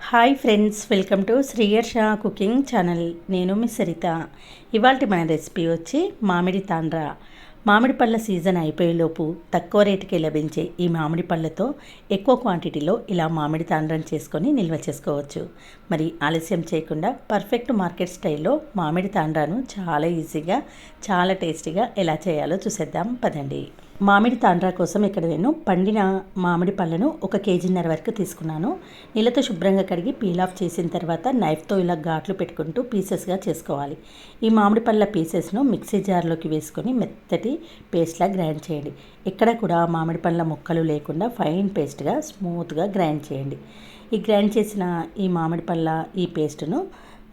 Hi friends, welcome to Sriyarsha cooking channel. నేను మీ సరిత. ఇవాళ మన రెసిపీ వచ్చి మామిడి తాండ్ర. మామిడి పళ్ళ సీజన్ అయిపోయేలోపు తక్కువ రేటుకే లభించే ఈ మామిడి పళ్ళతో ఎక్కువ క్వాంటిటీలో ఇలా మామిడి తాండ్రను చేసుకొని నిల్వ చేసుకోవచ్చు. మరి ఆలస్యం చేయకుండా పర్ఫెక్ట్ మార్కెట్ స్టైల్లో మామిడి తాండ్రాను చాలా ఈజీగా, చాలా టేస్టీగా ఎలా చేయాలో చూసేద్దాం పదండి. మామిడి తాండ్రా కోసం ఇక్కడ నేను పండిన మామిడి పళ్ళను 1 కేజీన్నర వరకు తీసుకున్నాను. నీళ్ళతో శుభ్రంగా కడిగి పీల్ ఆఫ్ చేసిన తర్వాత నైఫ్తో ఇలా ఘాట్లు పెట్టుకుంటూ పీసెస్గా చేసుకోవాలి. ఈ మామిడి పళ్ళ పీసెస్ను మిక్సీ జార్లోకి వేసుకొని మెత్తటి పేస్ట్లా గ్రైండ్ చేయండి. ఎక్కడ కూడా మామిడి పళ్ళ ముక్కలు లేకుండా ఫైన్ పేస్ట్గా స్మూత్గా గ్రైండ్ చేయండి. ఈ గ్రైండ్ చేసిన ఈ మామిడి పళ్ళ ఈ పేస్ట్ను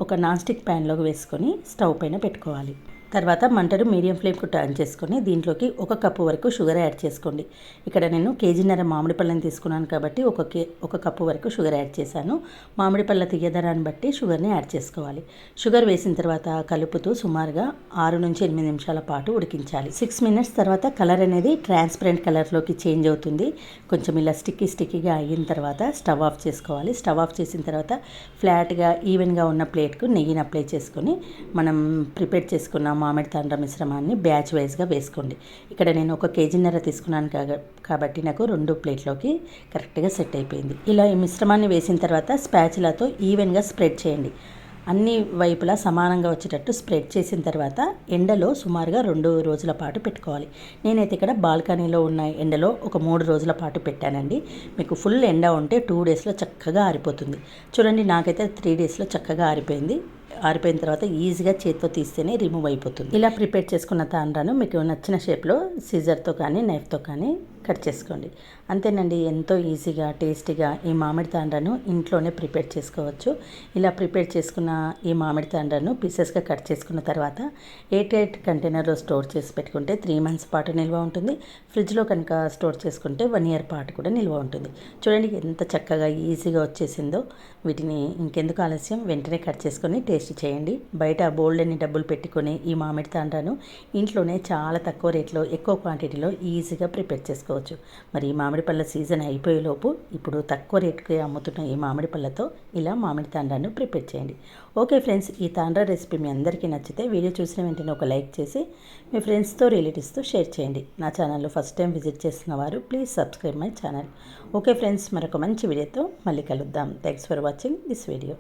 ఒక నాన్ స్టిక్ ప్యాన్లోకి వేసుకొని స్టవ్ పైన పెట్టుకోవాలి. తర్వాత మంటను మీడియం ఫ్లేమ్కు టర్న్ చేసుకొని దీంట్లోకి 1 కప్పు వరకు షుగర్ యాడ్ చేసుకోండి. ఇక్కడ నేను కేజీన్నర మామిడి పళ్ళని తీసుకున్నాను కాబట్టి 1 కప్పు వరకు షుగర్ యాడ్ చేశాను. మామిడి పళ్ళ తీయదనాన్ని బట్టి షుగర్ని యాడ్ చేసుకోవాలి. షుగర్ వేసిన తర్వాత కలుపుతూ సుమారుగా 6 నుంచి 8 నిమిషాల పాటు ఉడికించాలి. 6 మినిట్స్ తర్వాత కలర్ అనేది ట్రాన్స్పరెంట్ కలర్లోకి చేంజ్ అవుతుంది. కొంచెం ఇలా స్టిక్కీగా అయిన తర్వాత స్టవ్ ఆఫ్ చేసుకోవాలి. స్టవ్ ఆఫ్ చేసిన తర్వాత ఫ్లాట్గా ఈవెన్గా ఉన్న ప్లేట్కు నెయ్యిని అప్లై చేసుకొని మనం ప్రిపేర్ చేసుకున్న మామిడి తాండ్ర మిశ్రమాన్ని బ్యాచ్ వైజ్గా వేసుకోండి. ఇక్కడ నేను 1 కేజీన్నర తీసుకున్నాను కాబట్టి నాకు 2 ప్లేట్లోకి కరెక్ట్గా సెట్ అయిపోయింది. ఇలా ఈ మిశ్రమాన్ని వేసిన తర్వాత స్పాచులాతో ఈవెన్గా స్ప్రెడ్ చేయండి. అన్ని వైపులా సమానంగా వచ్చేటట్టు స్ప్రెడ్ చేసిన తర్వాత ఎండలో సుమారుగా 2 రోజుల పాటు పెట్టుకోవాలి. నేనైతే ఇక్కడ బాల్కనీలో ఉన్న ఎండలో ఒక 3 రోజుల పాటు పెట్టానండి. మీకు ఫుల్ ఎండ ఉంటే 2 డేస్లో చక్కగా ఆరిపోతుంది. చూడండి, నాకైతే 3 డేస్లో చక్కగా ఆరిపోయింది. ఆరిపోయిన తర్వాత ఈజీగా చేతితో తీస్తేనే రిమూవ్ అయిపోతుంది. ఇలా ప్రిపేర్ చేసుకున్న తాండ్రాను మీకు నచ్చిన షేప్లో సీజర్తో కానీ నైఫ్తో కానీ కట్ చేసుకోండి. అంతేనండి, ఎంతో ఈజీగా టేస్టీగా ఈ మామిడి తాండ్రాను ఇంట్లోనే ప్రిపేర్ చేసుకోవచ్చు. ఇలా ప్రిపేర్ చేసుకున్న ఈ మామిడి తాండ్రాను పీసెస్గా కట్ చేసుకున్న తర్వాత ఎయిర్ కంటైనర్లో స్టోర్ చేసి పెట్టుకుంటే 3 మంత్స్ పాటు నిల్వ ఉంటుంది. ఫ్రిడ్జ్లో కనుక స్టోర్ చేసుకుంటే 1 ఇయర్ పాటు కూడా నిల్వ ఉంటుంది. చూడండి ఎంత చక్కగా ఈజీగా వచ్చేసిందో. వీటిని ఇంకెందుకు ఆలస్యం, వెంటనే కట్ చేసుకొని టేస్ట్ చేయండి. బయట బోల్డని డబ్బులు పెట్టుకొని ఈ మామిడి తాండ్రాను ఇంట్లోనే చాలా తక్కువ రేట్లో ఎక్కువ క్వాంటిటీలో ఈజీగా ప్రిపేర్ చేసుకోవచ్చు. మరి ఈ మామిడి పళ్ళ సీజన్ అయిపోయేలోపు ఇప్పుడు తక్కువ రేటుకి అమ్ముతున్న ఈ మామిడి పళ్ళతో ఇలా మామిడి తాండ్రాను ప్రిపేర్ చేయండి. ఓకే ఫ్రెండ్స్, ఈ తాండ్రా రెసిపీ మీ అందరికీ నచ్చితే వీడియో చూసిన వెంటనే ఒక లైక్ చేసి మీ ఫ్రెండ్స్తో రిలేటివ్స్తో షేర్ చేయండి. నా ఛానల్లో ఫస్ట్ టైం విజిట్ చేస్తున్న వారు please subscribe my channel. Okay friends, మరొక మంచి వీడియోతో మళ్ళీ కలుద్దాం. Thanks for watching this video.